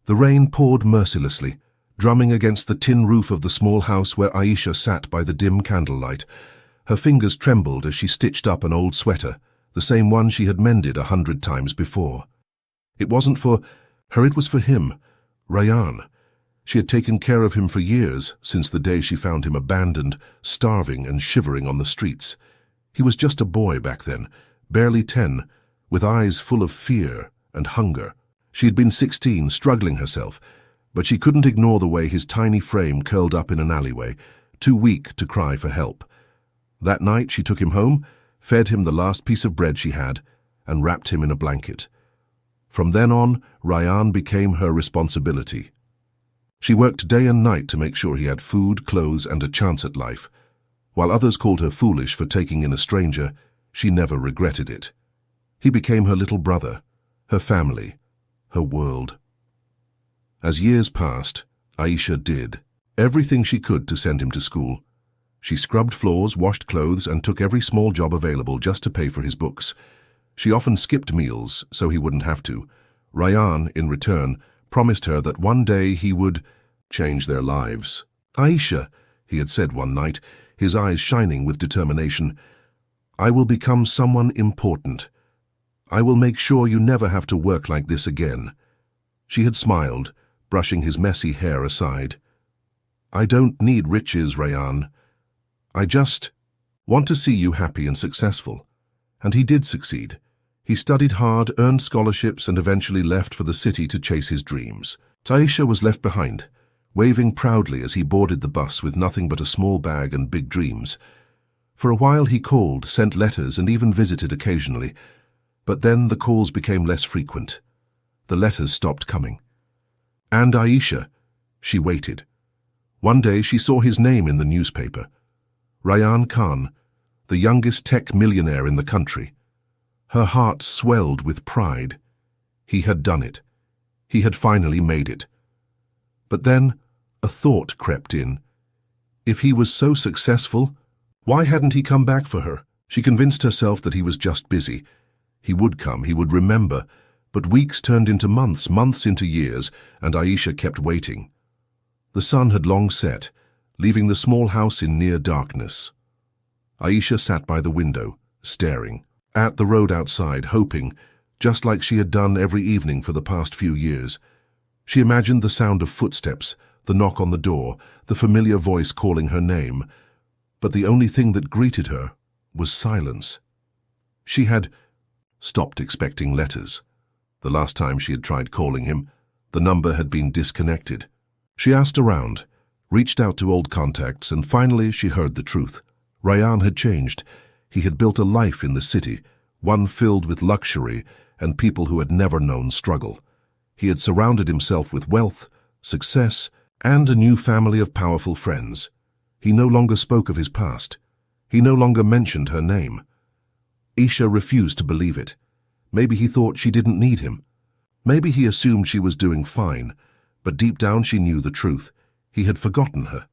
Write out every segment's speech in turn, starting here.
The rain poured mercilessly, drumming against the tin roof of the small house where Aisha sat by the dim candlelight. Her fingers trembled as she stitched up an old sweater, the same one she had mended 100 times before. It wasn't for her, it was for him, Rayyan. She had taken care of him for years, since the day she found him abandoned, starving and shivering on the streets. He was just a boy back then, barely 10, with eyes full of fear and hunger. She had been 16, struggling herself, but she couldn't ignore the way his tiny frame curled up in an alleyway, too weak to cry for help. That night she took him home, fed him the last piece of bread she had, and wrapped him in a blanket. From then on, Rayyan became her responsibility. She worked day and night to make sure he had food, clothes, and a chance at life. While others called her foolish for taking in a stranger, she never regretted it. He became her little brother, her family, her world. As years passed, Aisha did everything she could to send him to school. She scrubbed floors, washed clothes, and took every small job available just to pay for his books. She often skipped meals so he wouldn't have to. Rayyan, in return, promised her that one day he would change their lives. "Aisha," he had said one night, his eyes shining with determination, "I will become someone important. I will make sure you never have to work like this again." She had smiled, brushing his messy hair aside. "I don't need riches, Rayyan. I just want to see you happy and successful." And he did succeed. He studied hard, earned scholarships, and eventually left for the city to chase his dreams. Aisha was left behind, waving proudly as he boarded the bus with nothing but a small bag and big dreams. For a while he called, sent letters, and even visited occasionally. But then the calls became less frequent. The letters stopped coming. And Aisha, she waited. One day she saw his name in the newspaper. Rayyan Khan, the youngest tech millionaire in the country. Her heart swelled with pride. He had done it. He had finally made it. But then a thought crept in. If he was so successful, why hadn't he come back for her? She convinced herself that he was just busy. He would come, he would remember. But weeks turned into months, months into years, and Aisha kept waiting. The sun had long set, leaving the small house in near darkness. Aisha sat by the window, staring at the road outside, hoping, just like she had done every evening for the past few years. She imagined the sound of footsteps, the knock on the door, the familiar voice calling her name. But the only thing that greeted her was silence. She had stopped expecting letters. The last time she had tried calling him, the number had been disconnected. She asked around, reached out to old contacts, and finally she heard the truth. Rayyan had changed. He had built a life in the city, one filled with luxury and people who had never known struggle. He had surrounded himself with wealth, success, and a new family of powerful friends. He no longer spoke of his past. He no longer mentioned her name. Aisha refused to believe it. Maybe he thought she didn't need him. Maybe he assumed she was doing fine, but deep down she knew the truth. He had forgotten her.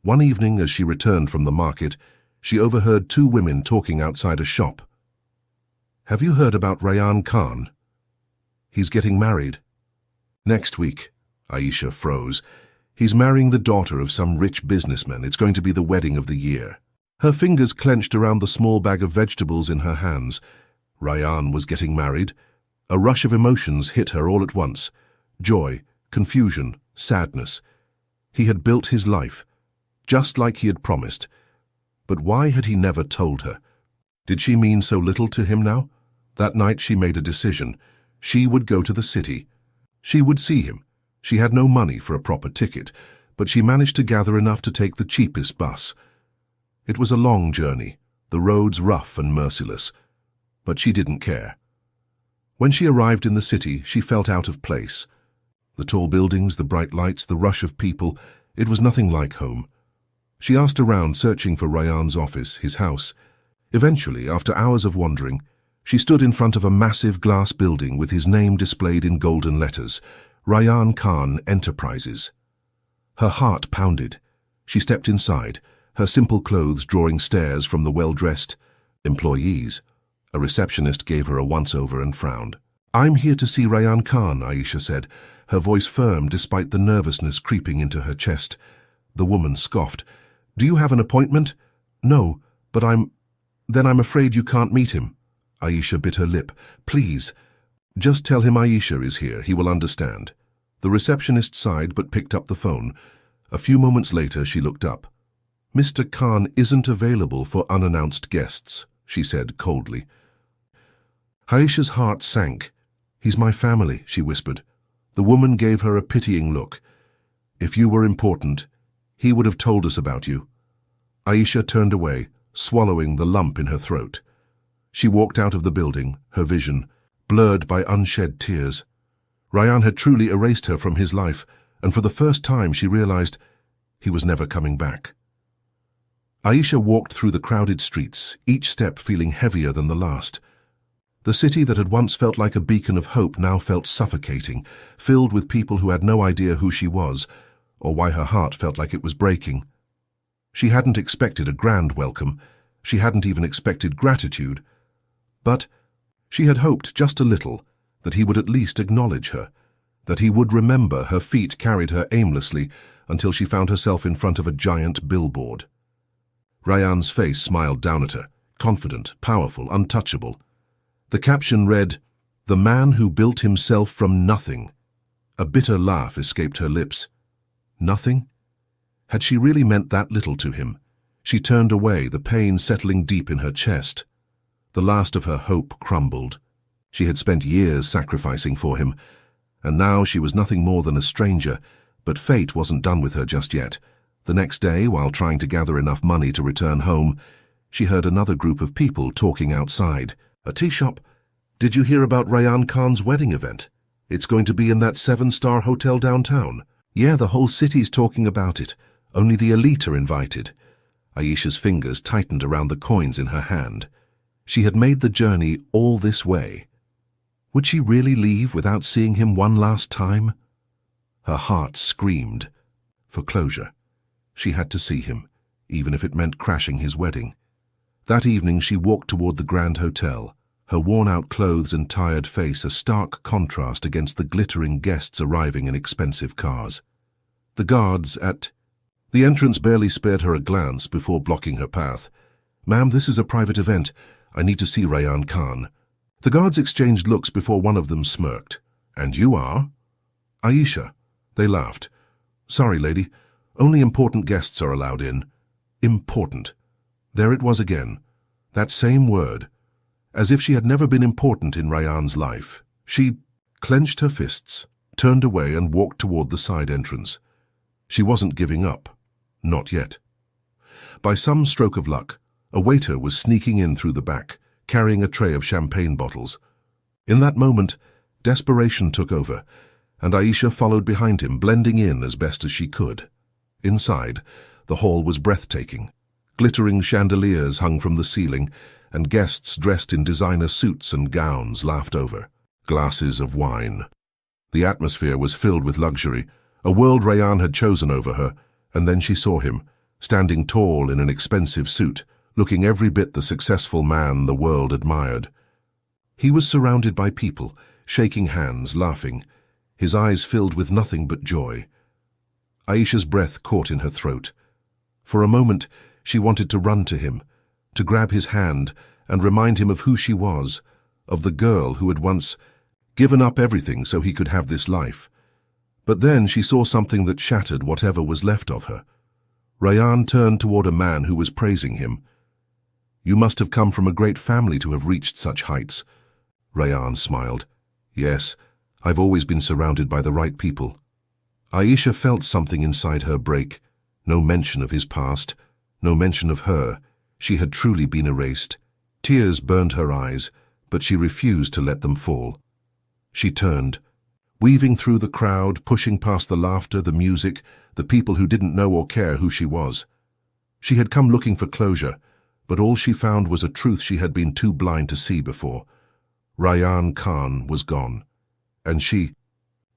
One evening, as she returned from the market, she overheard two women talking outside a shop. "Have you heard about Rayyan Khan? He's getting married." "Next week." Aisha froze. "He's marrying the daughter of some rich businessman. It's going to be the wedding of the year." Her fingers clenched around the small bag of vegetables in her hands. Rayyan was getting married. A rush of emotions hit her all at once. Joy, confusion, sadness. He had built his life, just like he had promised. But why had he never told her? Did she mean so little to him now? That night she made a decision. She would go to the city. She would see him. She had no money for a proper ticket, but she managed to gather enough to take the cheapest bus. It was a long journey, the roads rough and merciless, but she didn't care. When she arrived in the city, she felt out of place. The tall buildings, the bright lights, the rush of people, it was nothing like home. She asked around, searching for Rayyan's office, his house. Eventually, after hours of wandering, she stood in front of a massive glass building with his name displayed in golden letters, Rayyan Khan Enterprises. Her heart pounded. She stepped inside, her simple clothes drawing stares from the well-dressed employees. A receptionist gave her a once-over and frowned. "I'm here to see Rayyan Khan," Aisha said. her voice firm despite the nervousness creeping into her chest. The woman scoffed. "Do you have an appointment?" "No, but Then I'm afraid you can't meet him." Aisha bit her lip. "Please, just tell him Aisha is here. He will understand." The receptionist sighed but picked up the phone. A few moments later she looked up. "Mr. Khan isn't available for unannounced guests," she said coldly. Aisha's heart sank. "He's my family," she whispered. The woman gave her a pitying look. "If you were important, he would have told us about you." Aisha turned away, swallowing the lump in her throat. She walked out of the building, her vision blurred by unshed tears. Rayyan had truly erased her from his life, and for the first time she realized he was never coming back. Aisha walked through the crowded streets, each step feeling heavier than the last. The city that had once felt like a beacon of hope now felt suffocating, filled with people who had no idea who she was, or why her heart felt like it was breaking. She hadn't expected a grand welcome. She hadn't even expected gratitude. But she had hoped just a little that he would at least acknowledge her, that he would remember her feet carried her aimlessly until she found herself in front of a giant billboard. Rayyan's face smiled down at her, confident, powerful, untouchable. The caption read, "The man who built himself from nothing." A bitter laugh escaped her lips. Nothing? Had she really meant that little to him? She turned away, the pain settling deep in her chest. The last of her hope crumbled. She had spent years sacrificing for him, and now she was nothing more than a stranger, but fate wasn't done with her just yet. The next day, while trying to gather enough money to return home, she heard another group of people talking outside. "A tea shop? Did you hear about Rayyan Khan's wedding event? It's going to be in that 7-star hotel downtown." "Yeah, the whole city's talking about it. Only the elite are invited." Aisha's fingers tightened around the coins in her hand. She had made the journey all this way. Would she really leave without seeing him one last time? Her heart screamed for closure. She had to see him, even if it meant crashing his wedding. That evening she walked toward the Grand Hotel, her worn-out clothes and tired face a stark contrast against the glittering guests arriving in expensive cars. The guards at the entrance barely spared her a glance before blocking her path. "Ma'am, this is a private event. I need to see Rayyan Khan." The guards exchanged looks before one of them smirked. "And you are?" "Aisha." They laughed. "Sorry, lady. Only important guests are allowed in." Important. There it was again. That same word. As if she had never been important in Rayyan's life. She clenched her fists, turned away and walked toward the side entrance. She wasn't giving up. Not yet. By some stroke of luck, a waiter was sneaking in through the back, carrying a tray of champagne bottles. In that moment, desperation took over, and Aisha followed behind him, blending in as best as she could. Inside, the hall was breathtaking. Glittering chandeliers hung from the ceiling, and guests dressed in designer suits and gowns laughed over. Glasses of wine. The atmosphere was filled with luxury, a world Rayyan had chosen over her, and then she saw him, standing tall in an expensive suit, looking every bit the successful man the world admired. He was surrounded by people, shaking hands, laughing, his eyes filled with nothing but joy. Aisha's breath caught in her throat. For a moment, she wanted to run to him, to grab his hand and remind him of who she was, of the girl who had once given up everything so he could have this life. But then she saw something that shattered whatever was left of her. Rayyan turned toward a man who was praising him. "You must have come from a great family to have reached such heights." Rayyan smiled. "Yes, I've always been surrounded by the right people." Aisha felt something inside her break. No mention of his past, no mention of her. She had truly been erased. Tears burned her eyes, but she refused to let them fall. She turned, weaving through the crowd, pushing past the laughter, the music, the people who didn't know or care who she was. She had come looking for closure, but all she found was a truth she had been too blind to see before. Rayyan Khan was gone, and she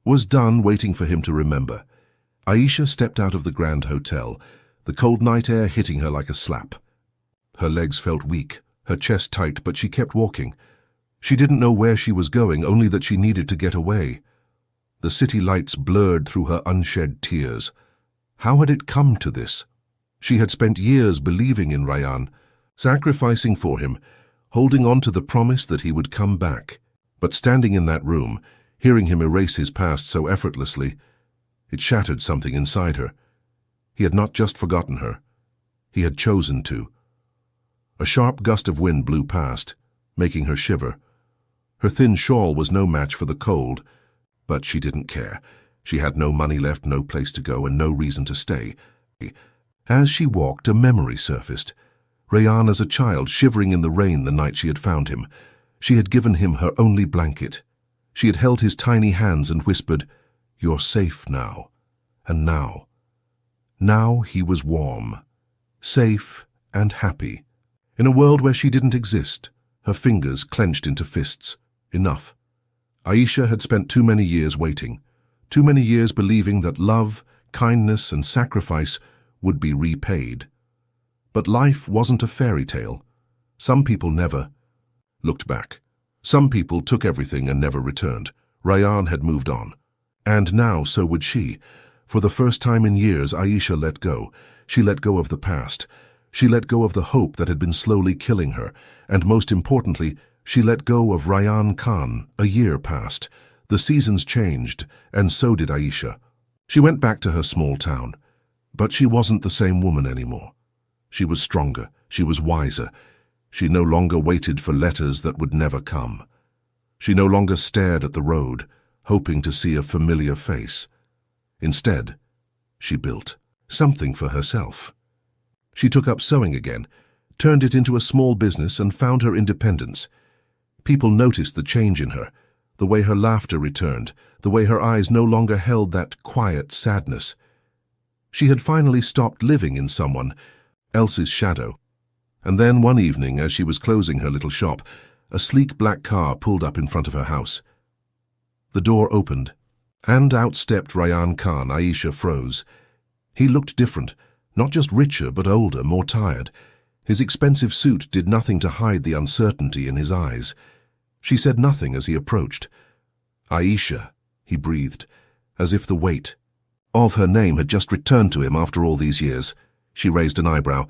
was done waiting for him to remember. Aisha stepped out of the Grand Hotel, the cold night air hitting her like a slap. Her legs felt weak, her chest tight, but she kept walking. She didn't know where she was going, only that she needed to get away. The city lights blurred through her unshed tears. How had it come to this? She had spent years believing in Rayyan, sacrificing for him, holding on to the promise that he would come back. But standing in that room, hearing him erase his past so effortlessly, it shattered something inside her. He had not just forgotten her. He had chosen to. A sharp gust of wind blew past, making her shiver. Her thin shawl was no match for the cold, but she didn't care. She had no money left, no place to go, and no reason to stay. As she walked, a memory surfaced. Rayyan as a child, shivering in the rain the night she had found him. She had given him her only blanket. She had held his tiny hands and whispered, "You're safe now." And now he was warm, safe and happy. In a world where she didn't exist, her fingers clenched into fists. Enough. Aisha had spent too many years waiting, too many years believing that love, kindness, and sacrifice would be repaid. But life wasn't a fairy tale. Some people never looked back. Some people took everything and never returned. Rayyan had moved on. And now so would she. For the first time in years, Aisha let go. She let go of the past. She let go of the hope that had been slowly killing her. And most importantly, she let go of Rayyan Khan. A year passed. The seasons changed, and so did Aisha. She went back to her small town. But she wasn't the same woman anymore. She was stronger. She was wiser. She no longer waited for letters that would never come. She no longer stared at the road, hoping to see a familiar face. Instead, she built something for herself. She took up sewing again, turned it into a small business, and found her independence. People noticed the change in her, the way her laughter returned, the way her eyes no longer held that quiet sadness. She had finally stopped living in someone else's shadow. And then one evening, as she was closing her little shop, a sleek black car pulled up in front of her house. The door opened, and out stepped Rayyan Khan. Aisha froze. He looked different, not just richer, but older, more tired. His expensive suit did nothing to hide the uncertainty in his eyes. She said nothing as he approached. "Aisha," he breathed, as if the weight of her name had just returned to him after all these years. She raised an eyebrow.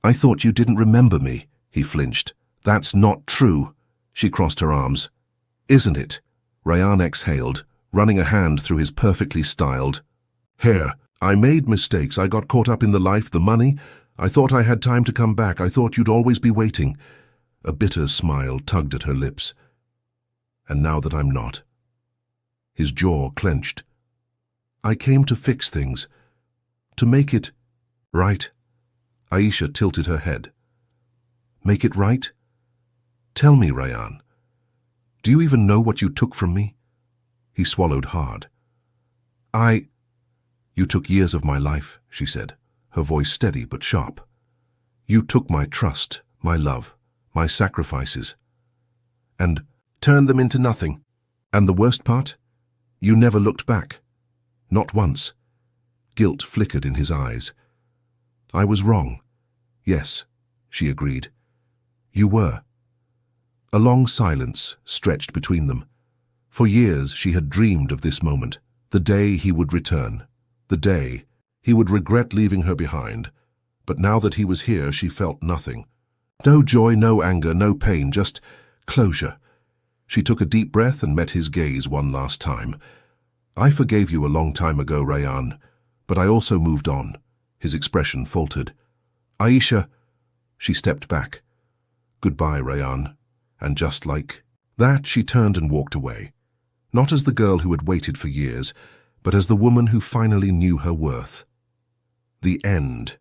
"I thought you didn't remember me," he flinched. "That's not true." She crossed her arms. "Isn't it?" Rayyan exhaled, running a hand through his perfectly styled hair. "I made mistakes. I got caught up in the life, the money. I thought I had time to come back. I thought you'd always be waiting." A bitter smile tugged at her lips. "And now that I'm not." His jaw clenched. "I came to fix things, to make it right." Aisha tilted her head. "Make it right? Tell me, Rayyan. Do you even know what you took from me?" He swallowed hard. "You took years of my life," she said, her voice steady but sharp. "You took my trust, my love, my sacrifices, and turned them into nothing. And the worst part? You never looked back. Not once." Guilt flickered in his eyes. "I was wrong." "Yes," she agreed. "You were." A long silence stretched between them. For years she had dreamed of this moment, the day he would return, the day he would regret leaving her behind. But now that he was here, she felt nothing. No joy, no anger, no pain, just closure. She took a deep breath and met his gaze one last time. "I forgave you a long time ago, Rayyan, but I also moved on." His expression faltered. "Aisha," she stepped back. "Goodbye, Rayyan." And just like that, she turned and walked away. Not as the girl who had waited for years, but as the woman who finally knew her worth. The end.